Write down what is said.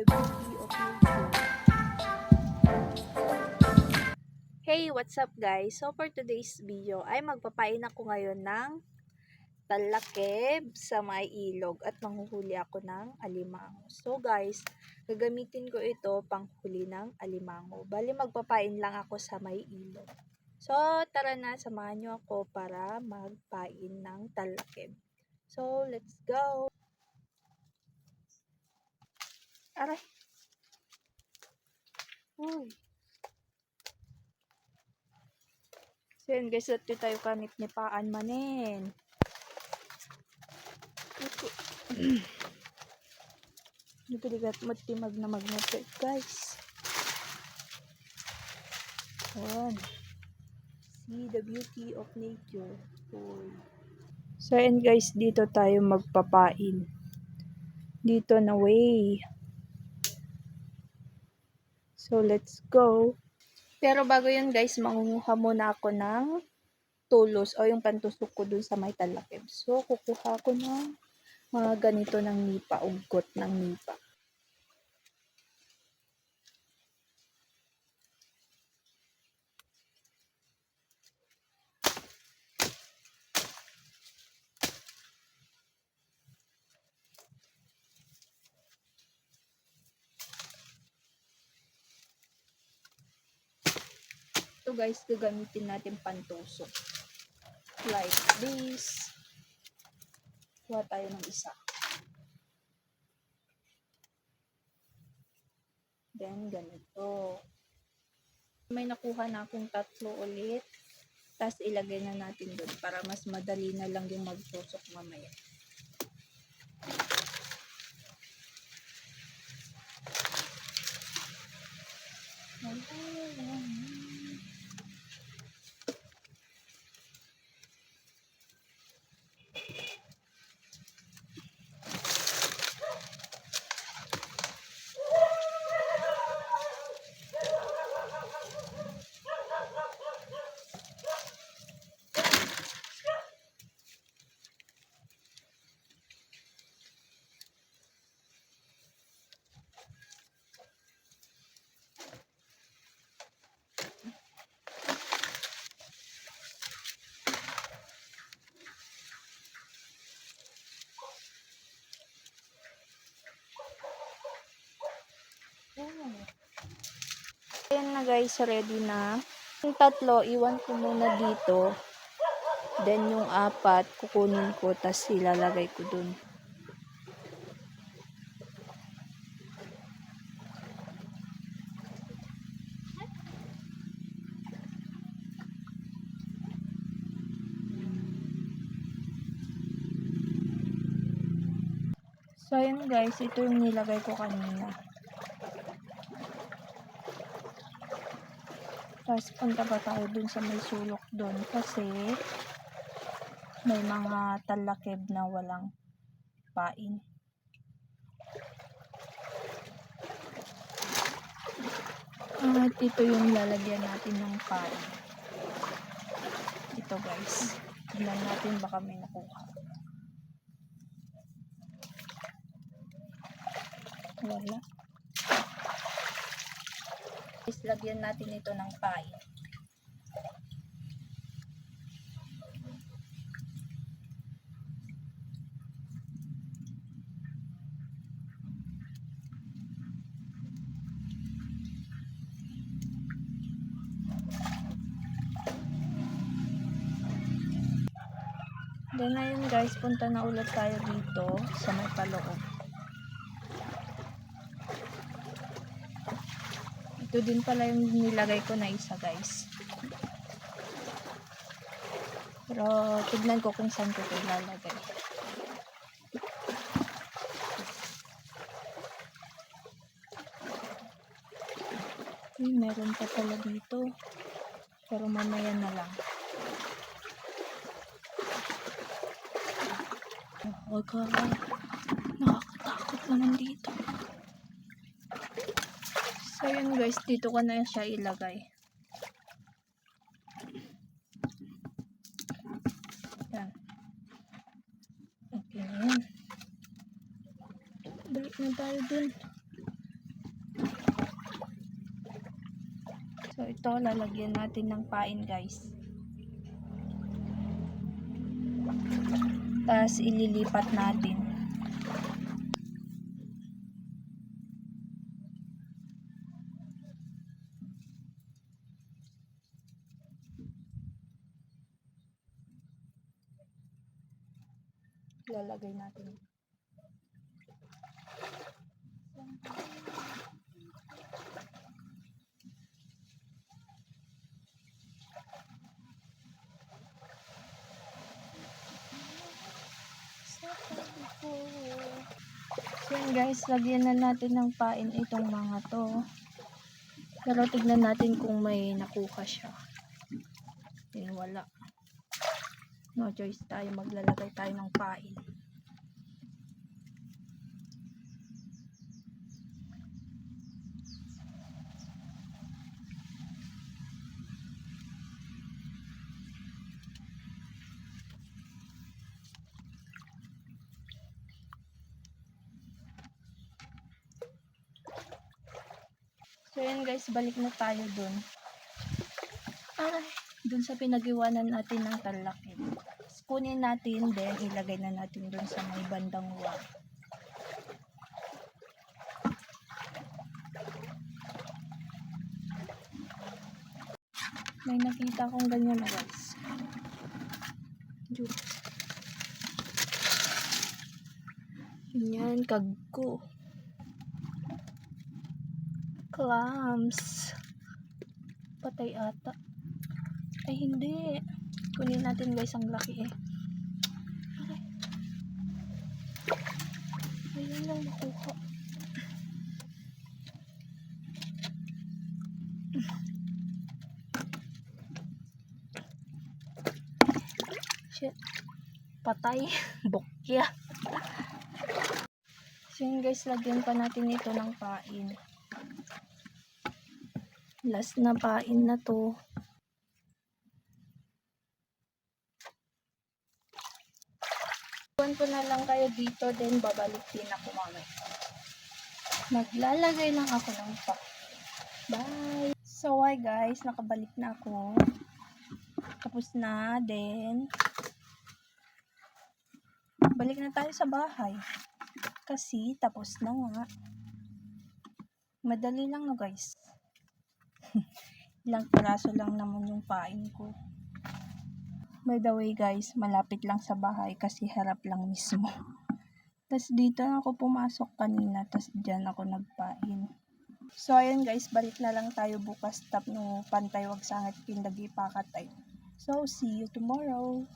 Beauty of nature. Hey, what's up guys? So for today's video ay magpapain ako ngayon ng talakib sa may ilog at manghuhuli ako ng alimango. So guys, gagamitin ko ito panghuli ng alimango. Bali magpapain lang ako sa may ilog. So tara na, samahan nyo ako para magpain ng talakib. So let's go! Aray! Uy! So yun guys, dito tayo kamit ni Paan manin. Nagaligat matimag na magnetic guys. Ayan. See the beauty of nature. Uy. So yun guys, dito tayo magpapain. Dito na way. So let's go. Pero bago yun guys, mangunguha muna ako ng tulos o yung pantusok ko dun sa may talakib. So kukuha ko ng mga ganito ng nipa, uggot ng nipa. Ito guys, gagamitin natin pantusok. Like this. Kuha tayo ng isa. Then, ganito. May nakuha na akong tatlo ulit. Tapos, ilagay na natin doon para mas madali na lang yung magtusok mamaya. Ayan na guys, ready na. Yung tatlo, iwan ko muna dito. Then yung apat, kukunin ko, tas ilalagay ko dun. So ayan guys, ito yung nilagay ko kanina. Tapos punta pa tayo dun sa may sulok dun kasi may mga talakib na walang pain. At ito yung lalagyan natin ng pain. Ito guys. Tignan natin baka may nakuha. Wala. Guys, lagyan natin ito ng pain. Then ayun guys, punta na ulit tayo dito sa may paloob. Ito din pala yung nilagay ko na isa guys. Pero tignan ko kung saan ko ito ilalagay. Meron pa pala dito. Pero mamaya na lang. Huwag ka. Nakakatakot naman dito. So yun guys, dito ko na siya ilagay. Yan. Okay na yan. Balik na tayo dun. ito, lalagyan natin ng pain guys. Tapos ililipat natin. Lalagay natin. So yun guys, lagyan na natin ng pain itong mga to. Pero tignan natin kung may nakuha siya. Yun, wala. No choice tayo, maglalagay tayo ng pain. So yun guys, balik na tayo dun. Dun sa pinag-iwanan natin ng talakid. Kunin natin, then ilagay na natin dun sa may bandang wall. May nakita akong ganyan na guys. Yan, kagko. Clams. Patay ata. Ay hindi. Kunin natin guys, ang laki eh. Ayun lang nakuha. Shit. Patay. Bokya. So yun guys, lagyan pa natin ito ng pain. Last na pain na to. Iwan ko na lang kayo dito, then babalik din ako mamaya. Maglalagay lang ako ng pain. Bye! So hi guys, nakabalik na ako. Tapos na, then balik na tayo sa bahay. Kasi tapos na nga. Madali lang no guys. Ilang piraso lang naman yung pain ko. By the way guys, malapit lang sa bahay kasi harap lang mismo. Tapos dito na ako pumasok kanina, tapos dyan ako nagpain. So ayun guys, balik na lang tayo bukas tap no pantay wag sangit pindagi pakatay. So see you tomorrow.